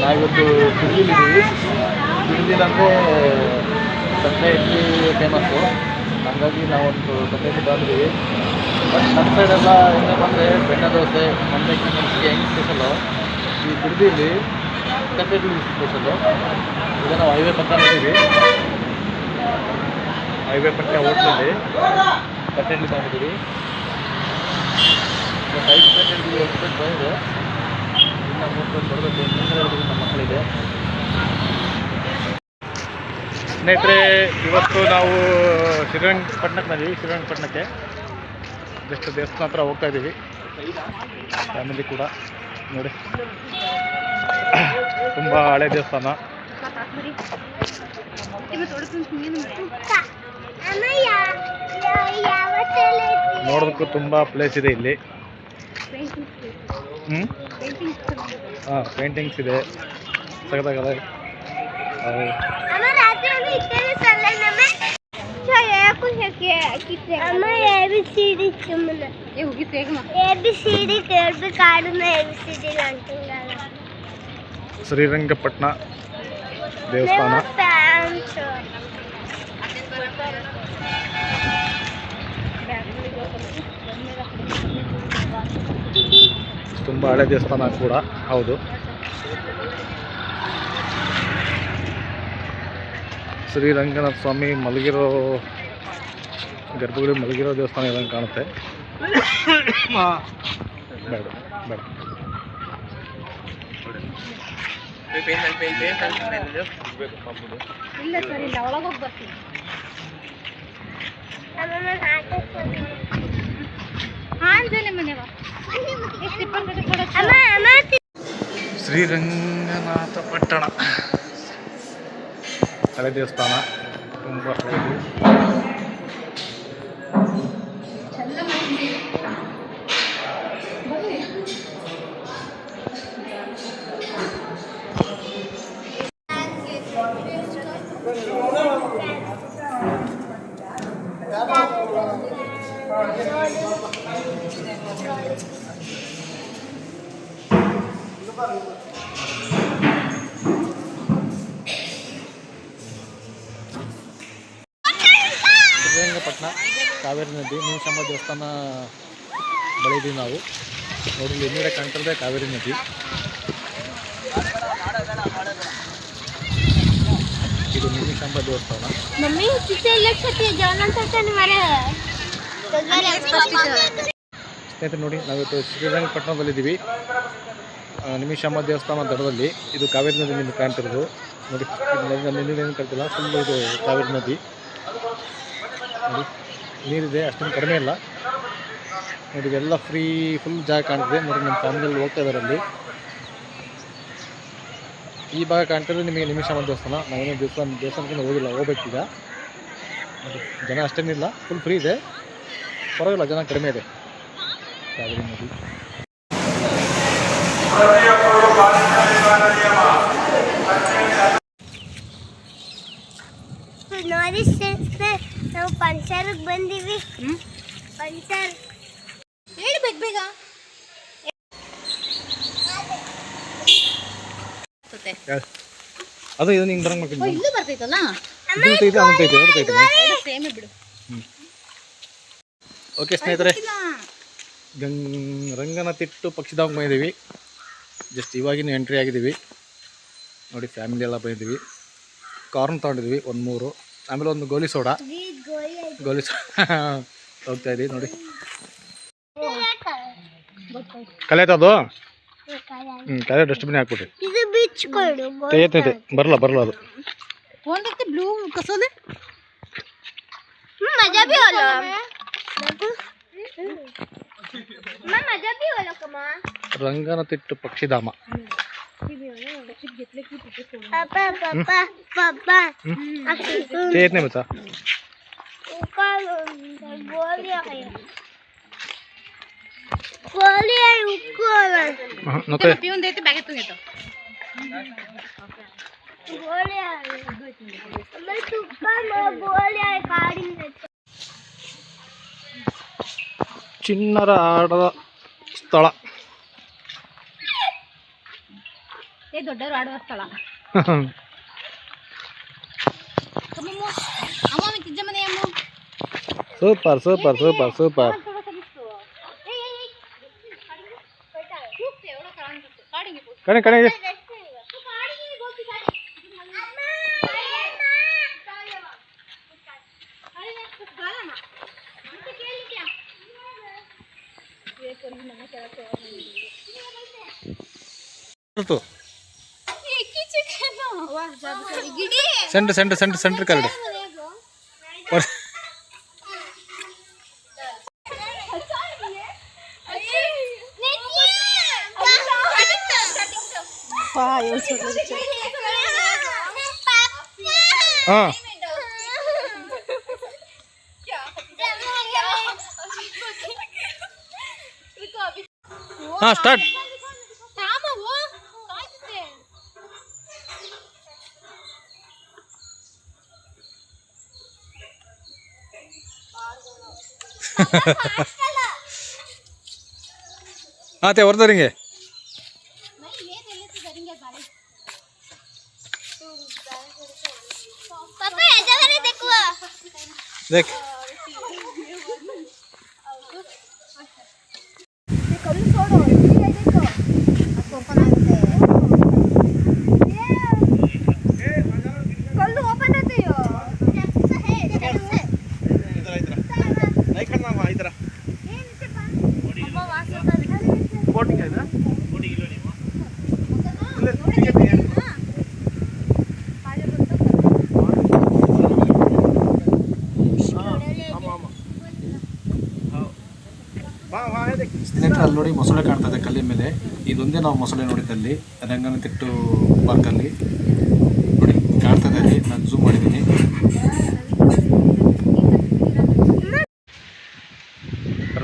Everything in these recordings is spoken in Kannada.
ನಾವಿವತ್ತು ಬಿಡದಿಲಿದ್ದೀವಿ. ಬಿಡದಿಲ್ಲ ಅಂದರೆ ತಂದೆ ಇಡ್ಲಿ ಫೇಮಸ್ಸು, ಹಾಗಾಗಿ ನಾವೊಂದು ತಂದೆ ಇಡ್ಲಿ ಬಂದಿದ್ದೀವಿ. ಬಟ್ ನಮ್ಮ ಸೈಡೆಲ್ಲ ಏನಪ್ಪ ಅಂದರೆ ಬೆಣ್ಣೆ ದೋಸೆ, ಮಂಡಕ್ಕಿ ಮೆಣಸಿಗೆ ಹೆಂಗೆ ಸ್ಪೆಷಲು, ಈ ಬಿಡದಿಲಿ ತಂದೆ ಇಡ್ಲಿ ಸ್ಪೆಷಲು. ಈಗ ನಾವು ಹೈವೇ ಪಕ್ಕ ಇದ್ದೀವಿ. ಹೈವೇ ಪಕ್ಕ ಹೋಟ್ಲಲ್ಲಿ ತಂದೆ ಇಡ್ಲಿ ತಗೊಂಡಿದ್ದೀವಿ. 5 ಪ್ಲೇಟ್ ಇಡ್ಲಿ ಎಕ್ಸ್ಪೆಕ್ಟ್ ಬಂದಿದೆ. ಇನ್ನು 3 ಪ್ಲೇಟ್ ಬರಬೇಕು. ನಮ್ಮ ಮಕ್ಕಳಿದೆ. ಸ್ನೇಹಿತರೆ, ಇವತ್ತು ನಾವು ಶ್ರೀರಂಗಪಟ್ಟಣಕ್ಕೆ ಜಸ್ಟ್ ದೇವಸ್ಥಾನ ಹತ್ರ ಹೋಗ್ತಾ ಇದ್ದೀವಿ. ಫ್ಯಾಮಿಲಿ ಕೂಡ ನೋಡಿ, ತುಂಬ ಹಳೆ ದೇವಸ್ಥಾನ. ನೋಡೋದಕ್ಕೂ ತುಂಬ ಪ್ಲೇಸ್ ಇದೆ ಇಲ್ಲಿ. ಹಾಂ, ಪೇಂಟಿಂಗ್ಸ್ ಇದೆ, ಸಗದಾಗದ. ಶ್ರೀರಂಗಪಟ್ಟಣ ದೇವಸ್ಥಾನ ತುಂಬ ಹಳೆ ದೇವಸ್ಥಾನ ಕೂಡ ಹೌದು. ಶ್ರೀರಂಗನಾಥ ಸ್ವಾಮಿ ಮಲಗಿರೋ ಗರ್ಭಗುಡಿ ಮಲಗಿರೋ ದೇವಸ್ಥಾನ ಇದಂಗೆ ಕಾಣುತ್ತೆ. ಬೇಡ ಬೇಡ ಶ್ರೀರಂಗನಾಥ ಪಟ್ಟಣ ಹಳೆ ದೇವಸ್ಥಾನ, ತುಂಬ ಹಳೆಯದು. ಶ್ರೀರಂಗಪಟ್ಟಣ ಕಾವೇರಿ ನದಿ ನಿಮಿಷಾಂಬ ದೇವಸ್ಥಾನ ಬಳಿ ಇದ್ದೀವಿ ನಾವು. ನೋಡಿ, ಹಿಂದೆ ಕಾಣ್ತಿರೋದೇ ಕಾವೇರಿ ನದಿ. ಇದು ನಿಮಿಷಾಂಬ ದೇವಸ್ಥಾನ. ಸ್ನೇಹಿತರೆ ನೋಡಿ, ನಾವಿವತ್ತು ಶ್ರೀರಂಗಪಟ್ಟಣದಲ್ಲಿದ್ದೀವಿ. ನಿಮಿಷಾಂಬ ದೇವಸ್ಥಾನ ದಡದಲ್ಲಿ ಇದು ಕಾವೇರಿ ನದಿ ನಿಮಗೆ ಕಾಣ್ತಿರೋದು. ನೋಡಿ, ನೀರೇನು ಕಾಣ್ತಿಲ್ಲ, ಫುಲ್ ಇದು ಕಾವೇರಿ ನದಿ. ನೋಡಿ, ನೀರಿದೆ, ಅಷ್ಟೊಂದು ಕಡಿಮೆ ಇಲ್ಲ. ನೋಡಿ, ಇದೆಲ್ಲ ಫುಲ್ ಜಾಗ ಕಾಣ್ತಿದೆ. ನೋಡಿ, ನಮ್ಮ ಫ್ಯಾಮಿಲಿಯಲ್ಲಿ ಹೋಗ್ತಾ ಇದ್ದಾರೆ ಅಲ್ಲಿ. ಈ ಭಾಗ ಕಾಣ್ತಿರೋದು ನಿಮಗೆ ನಿಮಿಷಾಂಬ ದೇವಸ್ಥಾನ. ನಾವೇನೋ ದೇವಸ್ಥಾನಕ್ಕಿಂತ ಹೋಗ್ಬೇಕೀಗ. ನೋಡಿ, ಜನ ಅಷ್ಟೇನಿಲ್ಲ, ಫುಲ್ ಫ್ರೀ ಇದೆ, ಪರವಾಗಿಲ್ಲ, ಜನ ಕಡಿಮೆ ಇದೆ. ಕಾವೇರಿ ನದಿ ನೋಡಿ ನಾವು ಪಂಚರ್ಗೆ ಬಂದೀವಿ. ಪಂಚರ್ ಹೇಳಿ ಬೇಗ. ಅದು ಇದು ನಿಂಗೆ ಬರಂಗ್ ಇಲ್ಲೂ ಬರ್ತೈತಲ್ಲ, ಓಕೆ ಸ್ನೇಹಿತರೆ, ರಂಗನತಿಟ್ಟು ಪಕ್ಷಿಧಾಮಕ್ಕೆ ಬಂದಿದ್ದೀವಿ. ಜಸ್ಟ್ ಇವಾಗಿನ ಎಂಟ್ರಿ ಆಗಿದ್ದೀವಿ. ನೋಡಿ, ಫ್ಯಾಮಿಲಿ ಎಲ್ಲ ಬಂದಿದ್ದೀವಿ. ಕಾರ್ನ್ ತೊಗೊಂಡಿದ್ವಿ ಒಂದು 3, ಆಮೇಲೆ ಒಂದು ಗೋಲಿ ಸೋಡಾ ಹೋಗ್ತಾ ಇದ್ದೀವಿ. ನೋಡಿ, ಕಲೆತದು ಕಲೆ ಡಸ್ಟ್ಬಿನ್ ಹಾಕ್ಬಿಟ್ರಿ. ಬರಲ್ಲ ಅದು. ಬ್ಲೂ ಕಸೋಲೆ ರಂಗನತಿಟ್ಟು ಪಕ್ಷಿಧಾಮ. नहीं बता पिऊन देते बॅगेतून घेतो. ಚಿನ್ನರ ಆಟದ ಸ್ಥಳ. ದೊಡ್ಡವರು ಆಡುವ ಸ್ಥಳ. ಅಮ್ಮ ತಿಜ್ಜ ಮನೆ ಅಮ್ಮ. Super super super super. ಕಣೆ ಕಣೆ centre centre centre centre curd ಹಾಂ ಹಾಂ ಸ್ಟಾರ್ಟ್. हाँ ते वर्ता रिंगे देख ಸ್ನೇಹಿತರೆ ಅಲ್ಲಿ ನೋಡಿ ಮೊಸಳೆ ಕಾಣ್ತಾ ಇದೆ ಕಲ್ಲಿನ ಮೇಲೆ. ಇದೊಂದೇ ನಾವು ಮೊಸಳೆ ನೋಡಿದ್ದಲ್ಲಿ ರಂಗನತಿಟ್ಟು ಪಾರ್ಕಲ್ಲಿ ನೋಡಿ ಕಾಣ್ತಾ ಇದೆ. ಅಲ್ಲಿ ನಾನು ಝೂಮ್ ಮಾಡಿದ್ದೀನಿ.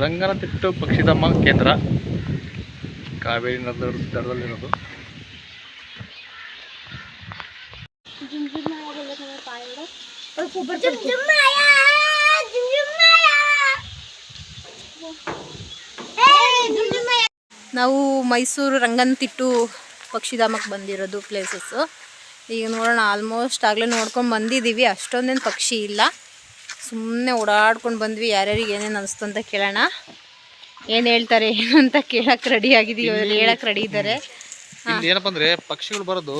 ರಂಗನತಿಟ್ಟು ಪಕ್ಷಿಧಾಮ ಕೇಂದ್ರ ಕಾವೇರಿ ನದಿ ದಡದಲ್ಲಿರೋದು. ನಾವು ಮೈಸೂರು ರಂಗನತಿಟ್ಟು ಪಕ್ಷಿಧಾಮಕ್ಕೆ ಬಂದಿರೋದು ಪ್ಲೇಸಸ್ಸು. ಈಗ ನೋಡೋಣ, ಆಲ್ಮೋಸ್ಟ್ ಆಗಲೇ ನೋಡ್ಕೊಂಡು ಬಂದಿದ್ದೀವಿ. ಅಷ್ಟೊಂದೇನು ಪಕ್ಷಿ ಇಲ್ಲ, ಸುಮ್ಮನೆ ಓಡಾಡ್ಕೊಂಡು ಬಂದ್ವಿ. ಯಾರ್ಯಾರಿಗೆ ಏನೇನು ಅನಿಸ್ತು ಅಂತ ಕೇಳೋಣ. ಏನು ಹೇಳ್ತಾರೆ ಏನು ಅಂತ ಕೇಳಕ್ಕೆ ರೆಡಿ ಆಗಿದ್ದೀವಿ, ಅವ್ರು ಹೇಳಕ್ಕೆ ರೆಡಿ ಇದ್ದಾರೆ. ಏನಪ್ಪ ಅಂದರೆ ಪಕ್ಷಿಗಳು ಬರೋದು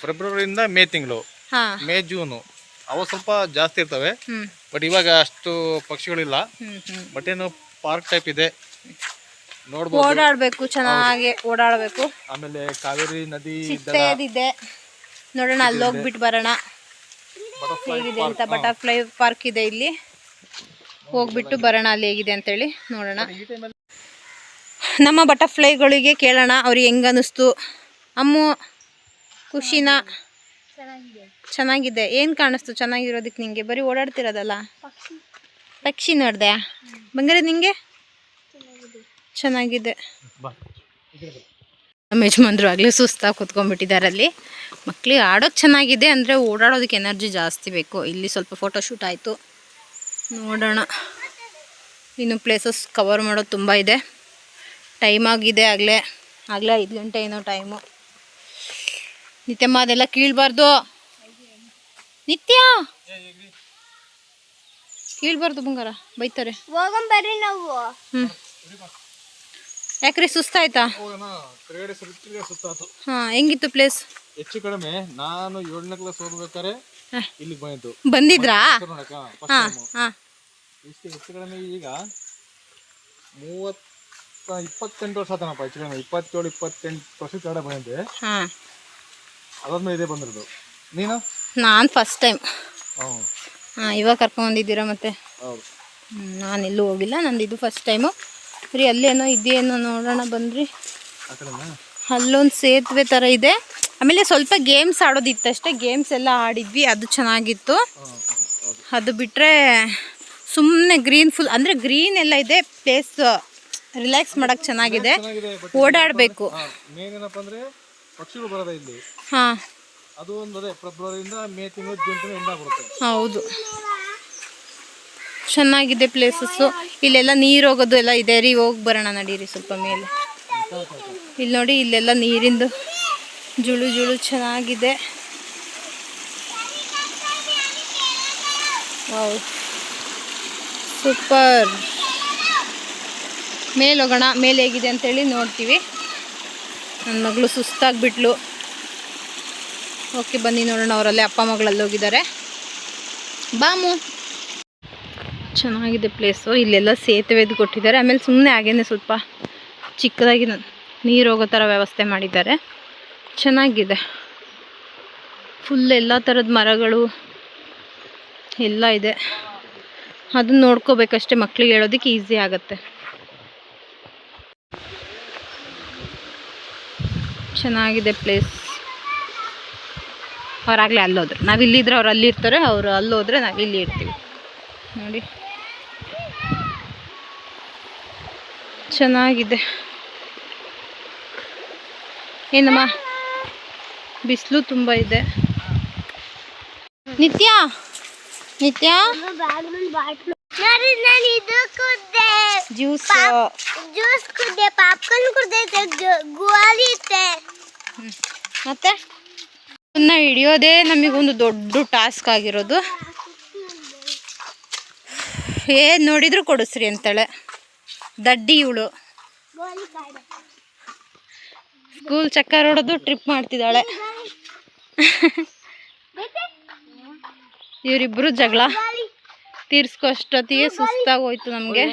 ಫೆಬ್ರವರಿಯಿಂದ ಮೇ ತಿಂಗಳು, ಮೇ ಜೂನು ಅವು ಸ್ವಲ್ಪ ಜಾಸ್ತಿ ಇರ್ತವೆ. ಬಟ್ ಇವಾಗ ಅಷ್ಟು ಪಕ್ಷಿಗಳಿಲ್ಲ. ಬಟ್ ಏನು ಪಾರ್ಕ್ ಟೈಪ್ ಇದೆ, ನೋಡ್ಬೋದು. ಓಡಾಡಬೇಕು, ಚೆನ್ನಾಗಿ ಓಡಾಡಬೇಕು. ಆಮೇಲೆ ಕಾವೇರಿ ನದಿ ಇದೆ, ನೋಡೋಣ ಅಲ್ಲಿ ಹೋಗ್ಬಿಟ್ಟು ಬರೋಣ ಹೇಗಿದೆ ಅಂತ. ಬಟರ್ಫ್ಲೈ ಪಾರ್ಕ್ ಇದೆ ಇಲ್ಲಿ, ಹೋಗ್ಬಿಟ್ಟು ಬರೋಣ ಅಲ್ಲಿ ಹೇಗಿದೆ ಅಂತೇಳಿ ನೋಡೋಣ. ನಮ್ಮ ಬಟರ್ಫ್ಲೈಗಳಿಗೆ ಕೇಳೋಣ ಅವ್ರಿಗೆ ಹೆಂಗೆ ಅನ್ನಿಸ್ತು. ಅಮ್ಮು ಖುಷಿನ ಚೆನ್ನಾಗಿದೆ. ಏನು ಕಾಣಿಸ್ತು ಚೆನ್ನಾಗಿರೋದಕ್ಕೆ ನಿಂಗೆ? ಬರೀ ಓಡಾಡ್ತಿರೋದಲ್ಲ. ಪಕ್ಷಿ ನೋಡ್ದೆ ಬಂಗಾರ ನಿಂಗೆ? ಚೆನ್ನಾಗಿದೆ. ನಮ್ಮ ಯಜಮಾನ್ರು ಆಗಲೇ ಸುಸ್ತಾಗಿ ಕೂತ್ಕೊಂಡ್ಬಿಟ್ಟಿದ್ದಾರೆ ಅಲ್ಲಿ. ಮಕ್ಳಿಗೆ ಆಡೋಕ್ಕೆ ಚೆನ್ನಾಗಿದೆ, ಅಂದರೆ ಓಡಾಡೋದಕ್ಕೆ ಎನರ್ಜಿ ಜಾಸ್ತಿ ಬೇಕು. ಇಲ್ಲಿ ಸ್ವಲ್ಪ ಫೋಟೋಶೂಟ್ ಆಯಿತು, ನೋಡೋಣ. ಇನ್ನು ಪ್ಲೇಸಸ್ ಕವರ್ ಮಾಡೋದು ತುಂಬ ಇದೆ. ಟೈಮ್ ಆಗಿದೆ, ಆಗಲೇ 5 ಗಂಟೆ ಏನೋ ಟೈಮು. ನಿತ್ಯಮ್ಮ ಅದೆಲ್ಲ ಕೀಳ್ಬಾರ್ದು, ನಿತ್ಯ ಕೀಳ್ಬಾರ್ದು ಬಂಗಾರ, ಬೈತಾರೆ. ಹೋಗಂಬರ್ರಿ ನಾವು. ಯಾಕ್ರಿ ಸುಸ್ತಾಯ್ತಾ? ಹಾಂ, ಹೆಂಗಿತ್ತು ಪ್ಲೇಸ್? ಹೆಚ್ಚು ಕಡಿಮೆ ನಾನು 7ನೇ ಕ್ಲಾಸ್ ಓದ್ಬೇಕಾದ್ರೆ ಇಲ್ಲಿ ಬಂದಿದ್ರಾ? ಹೆಚ್ಚು ಕಡಿಮೆ ಈಗ 28 ವರ್ಷ ಆತನಪ್ಪ. ಹೆಚ್ಚು ಕಡಿಮೆ 27-28 ವರ್ಷದ ಕಡೆ ಬಂದಿದ್ದೆ. ಅದಾದ್ಮೇಲೆ ಇದೇ ಬಂದಿರೋದು. ನೀನು? ನಾನು ಫಸ್ಟ್ ಟೈಮ್. ಹಾಂ, ಇವಾಗ ಕರ್ಕೊಂಬಂದಿದ್ದೀರಾ ಮತ್ತೆ? ಹೌದು. ನಾನು ಎಲ್ಲೂ ಹೋಗಿಲ್ಲ, ನಂದು ಇದು ಫಸ್ಟ್ ಟೈಮು. ಬರೀ ಅಲ್ಲೇನೋ ಇದೇನೋ ನೋಡೋಣ ಬಂದ್ರಿ. ಅಲ್ಲೊಂದು ಸೇತುವೆ ಥರ ಇದೆ. ಆಮೇಲೆ ಸ್ವಲ್ಪ ಗೇಮ್ಸ್ ಆಡೋದಿತ್ತಷ್ಟೇ, ಗೇಮ್ಸ್ ಎಲ್ಲ ಆಡಿದ್ವಿ, ಅದು ಚೆನ್ನಾಗಿತ್ತು. ಅದು ಬಿಟ್ಟರೆ ಸುಮ್ಮನೆ ಗ್ರೀನ್ ಫುಲ್, ಅಂದರೆ ಗ್ರೀನ್ ಎಲ್ಲ ಇದೆ. ಪ್ಲೇಸ್ ರಿಲ್ಯಾಕ್ಸ್ ಮಾಡೋಕ್ಕೆ ಚೆನ್ನಾಗಿದೆ, ಓಡಾಡಬೇಕು. ಮೇನ್ ಏನಪ್ಪ ಅಂದರೆ ಪಕ್ಷಿಗಳು ಬರೋದೇ ಇಲ್ಲಿ. ಹಾಂ, ಅದು ಒಂದು ಅದೇ ಫೆಬ್ರವರಿಯಿಂದ ಮೇ ತಿಂಗಳು ಜೂನ್ ತಿಂಗಳು ಎಂಡ್ ಆಗ್ಬಿಡುತ್ತೆ. ಹೌದು, ಚೆನ್ನಾಗಿದೆ ಪ್ಲೇಸಸ್ಸು. ಇಲ್ಲೆಲ್ಲ ನೀರು ಹೋಗೋದು ಎಲ್ಲ ಇದೆ ರೀ. ಹೋಗಿ ಬರೋಣ ನಡೀರಿ ಸ್ವಲ್ಪ ಮೇಲೆ. ಇಲ್ಲಿ ನೋಡಿ, ಇಲ್ಲೆಲ್ಲ ನೀರಿಂದು ಜುಳು ಜುಳು ಚೆನ್ನಾಗಿದೆ. Wow super. ಮೇಲೆ ಹೋಗೋಣ, ಮೇಲೆ ಹೇಗಿದೆ ಅಂತೇಳಿ ನೋಡ್ತೀವಿ. ನನ್ನ ಮಗಳು ಸುಸ್ತಾಗ್ಬಿಟ್ಲು. ಓಕೆ ಬನ್ನಿ ನೋಡೋಣ. ಅವರಲ್ಲೇ ಅಪ್ಪ ಮಗಳಲ್ಲಿ ಹೋಗಿದ್ದಾರೆ. ಬಾಮು. ಚೆನ್ನಾಗಿದೆ ಪ್ಲೇಸು. ಇಲ್ಲೆಲ್ಲ ಸೇತುವೆದು ಕೊಟ್ಟಿದ್ದಾರೆ. ಆಮೇಲೆ ಸುಮ್ಮನೆ ಹಾಗೇನೆ ಸ್ವಲ್ಪ ಚಿಕ್ಕದಾಗಿ ನೀರು ಹೋಗೋ ಥರ ವ್ಯವಸ್ಥೆ ಮಾಡಿದ್ದಾರೆ. ಚೆನ್ನಾಗಿದೆ. ಫುಲ್ ಎಲ್ಲ ಥರದ ಮರಗಳು ಎಲ್ಲ ಇದೆ. ಅದನ್ನ ನೋಡ್ಕೋಬೇಕಷ್ಟೇ. ಮಕ್ಳಿಗೆ ಹೇಳೋದಕ್ಕೆ ಈಸಿ ಆಗುತ್ತೆ. ಚೆನ್ನಾಗಿದೆ ಪ್ಲೇಸ್. ಅವರಾಗಲೇ ಅಲ್ಲೋದ್ರು. ನಾವು ಇಲ್ಲಿದ್ರೆ ಅವ್ರು ಅಲ್ಲಿರ್ತಾರೆ, ಅವರು ಅಲ್ಲೋದ್ರೆ ನಾವು ಇಲ್ಲಿ ಇರ್ತೀವಿ. ನೋಡಿ ಚೆನ್ನಾಗಿದೆ. ಏನಮ್ಮ ಬಿಸಿಲು ತುಂಬ ಇದೆ. ನಿತ್ಯ ನಿತ್ಯ ಜ್ಯೂಸ್ ಕುಡ್ದೆ, ಪಾಪ್ಕಾರ್ನ್ ಕುಡ್ದೆ, ಗೋಲಿ ಇತ್ತೆ. ಮತ್ತೆ ಇದನ್ನ ಹಿಡಿಯೋದೇ ನಮಗೊಂದು ದೊಡ್ಡ ಟಾಸ್ಕ್ ಆಗಿರೋದು. ಏನು ನೋಡಿದ್ರು ಕೊಡಿಸ್ರಿ ಅಂತಾಳೆ. ದಡ್ಡಿ ಇವಳು. ಸ್ಕೂಲ್ ಚಕ್ಕರ್ ಹೊಡೆದು ಟ್ರಿಪ್ ಮಾಡ್ತಿದ್ದಾಳೆ. ಇವರಿಬ್ಬರು ಜಗಳ ತೀರ್ಸ್ಕೊ ಅಷ್ಟೊತ್ತಿಗೆ ಸುಸ್ತಾಗೋಯ್ತು ನಮಗೆ.